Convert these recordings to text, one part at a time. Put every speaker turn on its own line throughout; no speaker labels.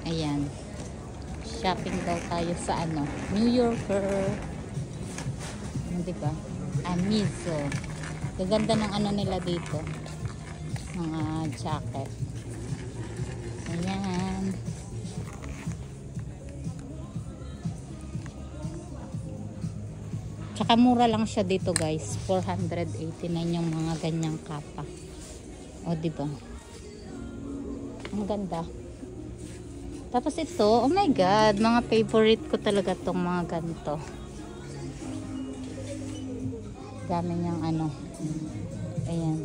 Ayan. Shopping daw tayo sa ano, New Yorker. Diba? Amizo. Gaganda ng ano nila dito. Mga jacket. Ayan. Tsaka mura lang siya dito guys. 489 yung mga ganyang kapa. O diba? Ang ganda. Tapos ito, oh my god, mga favorite ko talaga tong mga ganito. Dami niyang ano. Ayan.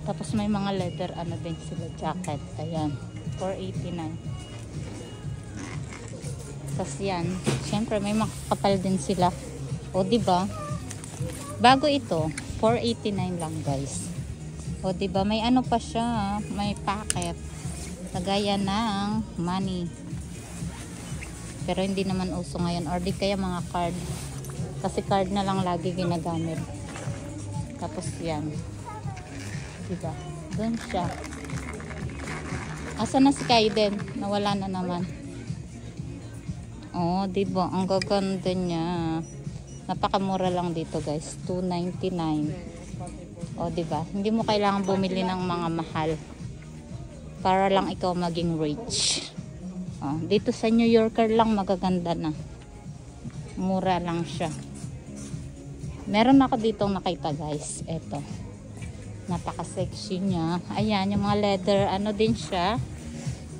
Tapos may mga leather ano din sila jacket. Ayan. 489. Tapos yan. Syempre may makakapal din sila. O diba? Bago ito, 489 lang guys. O diba? May ano pa siya. May packet. Kagaya ng money. Pero hindi naman uso ngayon. Or di kaya mga card. Kasi card na lang lagi ginagamit. Tapos yan. Diba? Doon siya. Asa na si Kaiden? Nawala na naman. Oh, diba? Ang gaganda niya. Napakamura lang dito guys. $299. O diba? Hindi mo kailangan bumili ng mga mahal. Para lang ikaw maging rich. O, dito sa New Yorker lang magaganda na. Mura lang siya. Meron ako ditong nakita guys. Eto. Napaka-sexy niya. Ayan, yung mga leather. Ano din siya?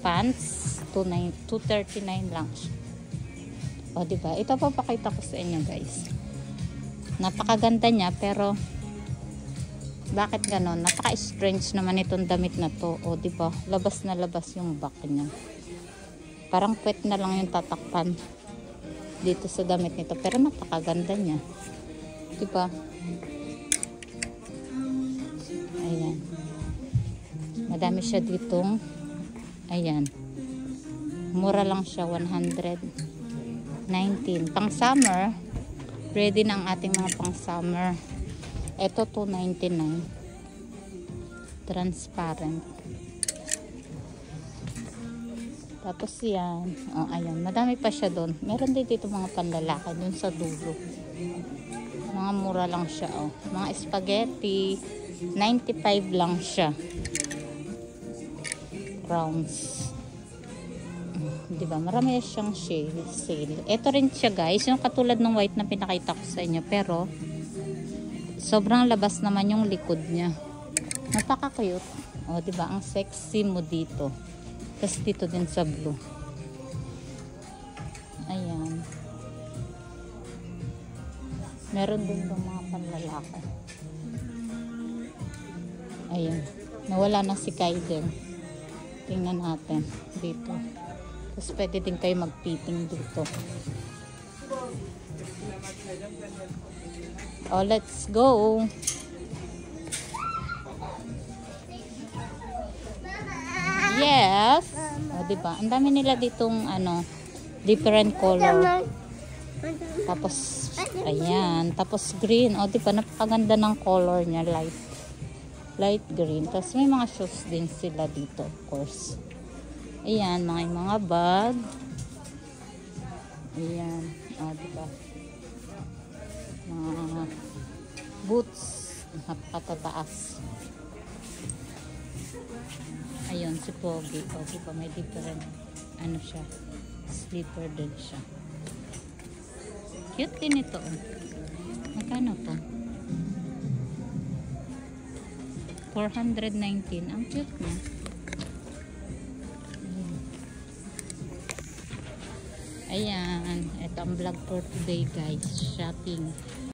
Pants. $239 lang siya. O diba? Ito papakita ko sa inyo guys. Napakaganda niya pero bakit ganon? Napaka-strange naman itong damit na to. O diba? Labas na labas yung back niya. Parang puwet na lang yung tatakpan dito sa damit nito. Pero napakaganda niya. Diba? Ayan. Madami siya ditong ayan. Mura lang siya. 119. Pang summer. Ready na ang ating mga pang summer. Ito $299. Transparent. Tapos yan. Oh, ayan. Madami pa siya doon. Meron din dito mga panlalaki doon sa dulo. Mga mura lang siya. Oh. Mga spaghetti. $95 lang siya. Rounds. Diba? Marami siyang sale. Ito rin siya guys. Yung katulad ng white na pinakita ko sa inyo. Pero sobrang labas naman yung likod niya. Napaka-cute. O diba? Ang sexy mo dito. Tapos dito din sa blue. Ayan. Meron din itong mga panlalaki. Ayan. Nawala na si Kaiden. Tingnan natin. Dito. Tapos pwede din kayo mag-fitting dito. Oh, let's go. Yes. Oh, diba? Ang dami nila ditong ano, different color. Tapos, ayan. Tapos green. Oh, diba? Napakaganda ng color niya. Light green. Tapos may mga shoes din sila dito, of course. Ayan, mga bag. Ayan. Oh, diba? Mga boots. Napakatataas. Ayun, si Pogi. O, diba? May different, ano siya, slipper din siya. Cute din ito. Oh. Magkano to? $419. Ang cute niya. Ayan. Ito ang vlog for today guys. Shopping.